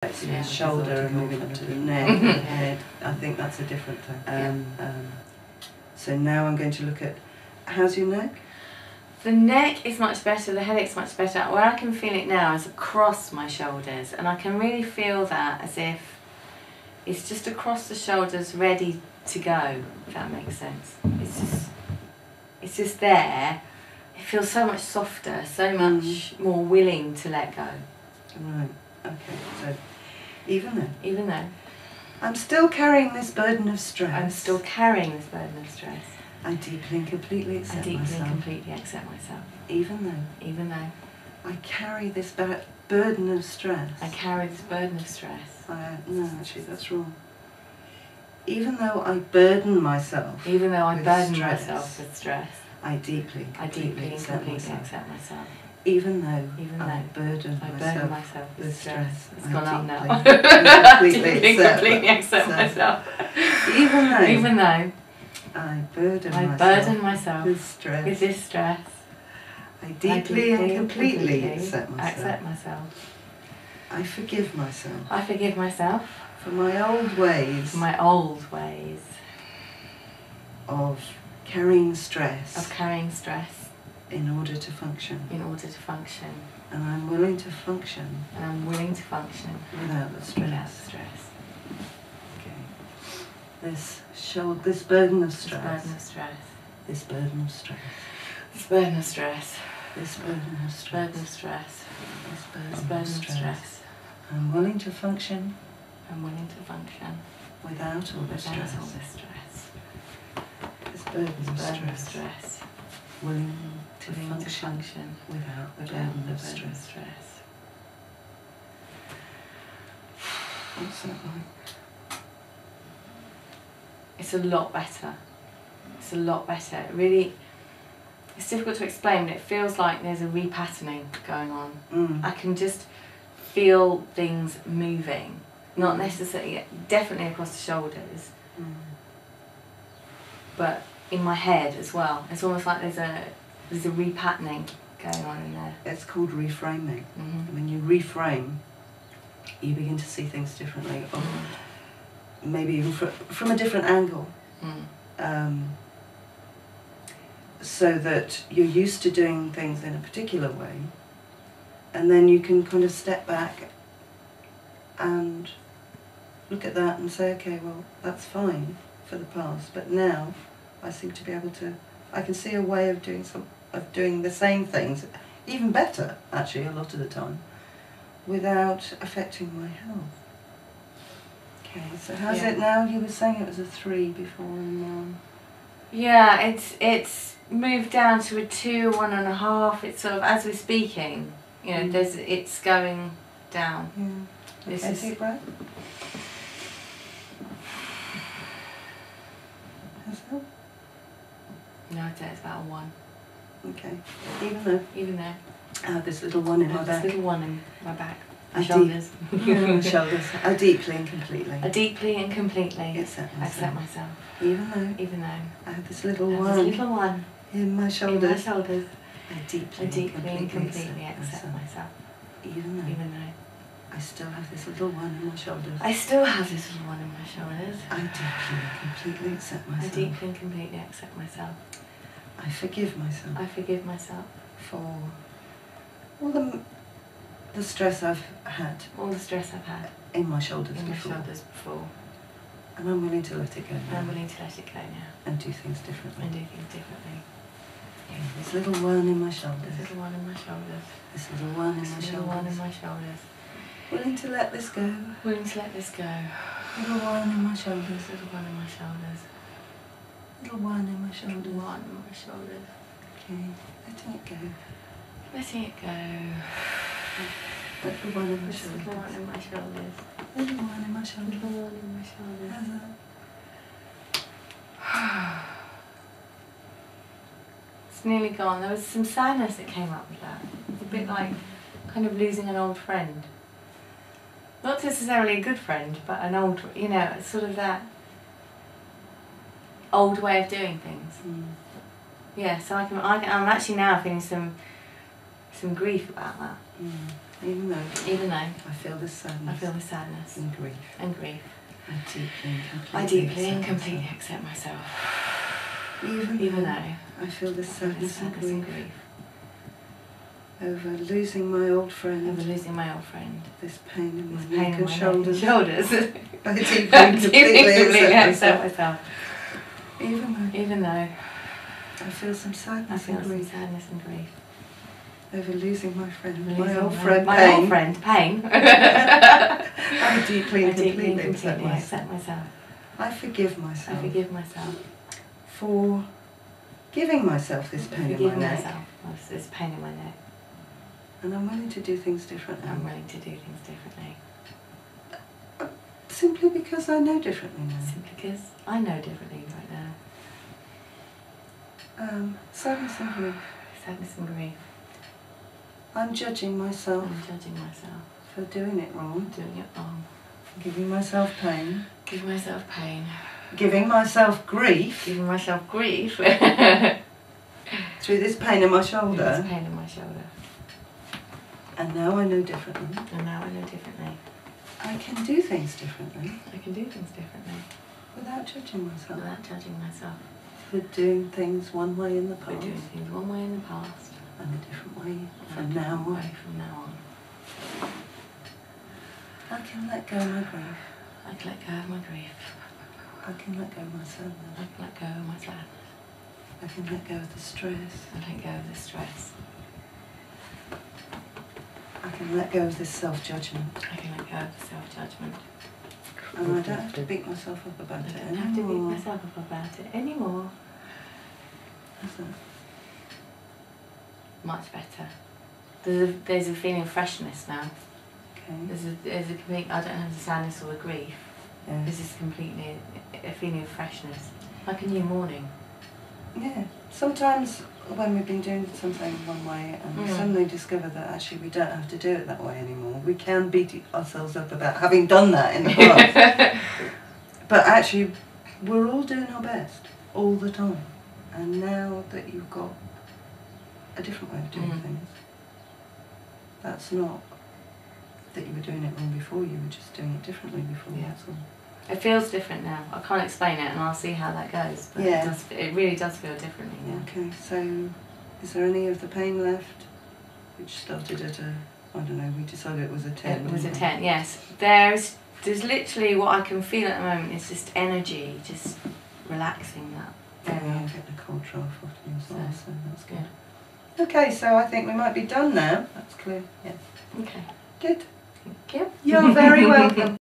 the shoulder and moving up to the neck and the head. I think that's a different thing. So now I'm going to look at, how's your neck? The neck is much better, the headache's much better. Where I can feel it now is across my shoulders, and I can really feel that as if it's just across the shoulders, ready to go, if that makes sense. It's just there. It feels so much softer, so much more willing to let go. Right, okay, so even though I'm still carrying this burden of stress. I'm still carrying this burden of stress. I deeply and completely accept myself. I deeply and completely accept myself. Even though I carry this burden of stress. I carry this burden of stress. No, actually that's wrong. Even though I burden myself. Even though I burden myself with stress. I deeply and completely accept myself. Even though I burden myself with stress. It's gone up now. Completely accept myself. Even though I burden myself with this stress. I deeply and completely accept myself. I forgive myself. I forgive myself. For my old ways. For my old ways. Of carrying stress. Of carrying stress. In order to function. In order to function. And I'm willing to function. And I'm willing to function. Without the stress. Without the stress. Okay. This burden of stress. This burden of stress. This burden of stress. This burden of stress. This burden of stress. This burden of stress. I'm willing to function. I'm willing to function. Without all the stress. This burden of stress. Willing to function without the burden of stress. What's that like? It's a lot better. It's a lot better. It really, it's difficult to explain, but it feels like there's a repatterning going on. I can just feel things moving. Not necessarily, definitely across the shoulders, but in my head as well. It's almost like there's a repatterning going on in there. It's called reframing. When you reframe, you begin to see things differently, or maybe even from a different angle. So that you're used to doing things in a particular way, and then you can kind of step back and look at that and say, okay, well, that's fine for the past, but now I seem to be able to, I can see a way of doing the same things, even better, actually, a lot of the time, without affecting my health. Okay, so how's it now? You were saying it was a 3 before and Yeah, it's moved down to a 2, 1.5. It's sort of, as we're speaking, you know, it's going down. Yeah. Okay, deep breath. How's that? No, I'd say it's about a 1. Okay. Even though. I have this little one in my back. This little one in my back. My shoulders. My shoulders. I deeply and completely. I deeply and completely accept myself. Even though. I have this little one. In my shoulders. I deeply and completely accept myself. Even though. I still have this little one in my shoulders. I still have this little one in my shoulders. I deeply and completely accept myself. I deeply and completely accept myself. I forgive myself. I forgive myself. For all the stress I've had. All the stress I've had. In my shoulders before. And I'm willing to let it go now. I'm willing to let it go now. And do things differently. Okay, this little one in my shoulders. This little one in my shoulders. This little one in my shoulders. Little one in my shoulders. Willing to let this go. Willing to let this go. Little one in my shoulders. Little one in my shoulders. Little one in my shoulders. Little one in my shoulders. Okay, letting it go. Letting it go. Little one in my shoulders. Little one in my shoulders. Little one in my shoulders. Little one in my shoulders. It's nearly gone. There was some sadness that came up with that. It's a bit like kind of losing an old friend. Not necessarily a good friend, but an old, you know, sort of that old way of doing things. Yeah, so I'm actually now feeling some grief about that. Even though I feel this sadness. I feel the sadness. And grief. And grief. I deeply and completely accept myself. Even though I feel this sadness and grief. Over losing my old friend. This pain in my neck and shoulders. I deeply and completely accept myself. Even though I feel some sadness and grief. Over losing my friend. My old friend, Pain. I deeply and completely accept myself. I forgive myself. For giving myself this pain in my neck. This pain in my neck. And I'm willing to do things differently. Simply because I know differently now. Right now. Sadness and grief. I'm judging myself. For doing it wrong. Giving myself pain. Giving myself grief. Through this pain in my shoulder. And now I know differently. I can do things differently. Without judging myself. For doing things one way in the past. And a different way from now on. I can let go of my grief. I can let go of my sadness. I can let go of the stress. I can let go of this self-judgment. And I don't have to beat myself up about it anymore. That's it. Much better. There's a feeling of freshness now. Okay. There's a complete, I don't have the sadness or the grief. Yeah. This is completely a feeling of freshness. Like a new morning. Yeah. Sometimes when we've been doing something one way and we suddenly discover that actually we don't have to do it that way anymore, we can beat ourselves up about having done that in the past. But actually, we're all doing our best all the time. And now that you've got a different way of doing things, that's not that you were doing it wrong before, you were just doing it differently before, that's all. It feels different now. I can't explain it and I'll see how that goes. But it really does feel differently now. Okay, so is there any of the pain left? Which started at a, I don't know, we decided it was a 10. It was a 10, yes. There's literally what I can feel at the moment is just energy, just relaxing that area. Yeah, I'm getting a cold draft after yourself, so that's good. Yeah. Okay, so I think we might be done now. That's clear. Yeah. Okay. Good. Thank you. You're very welcome.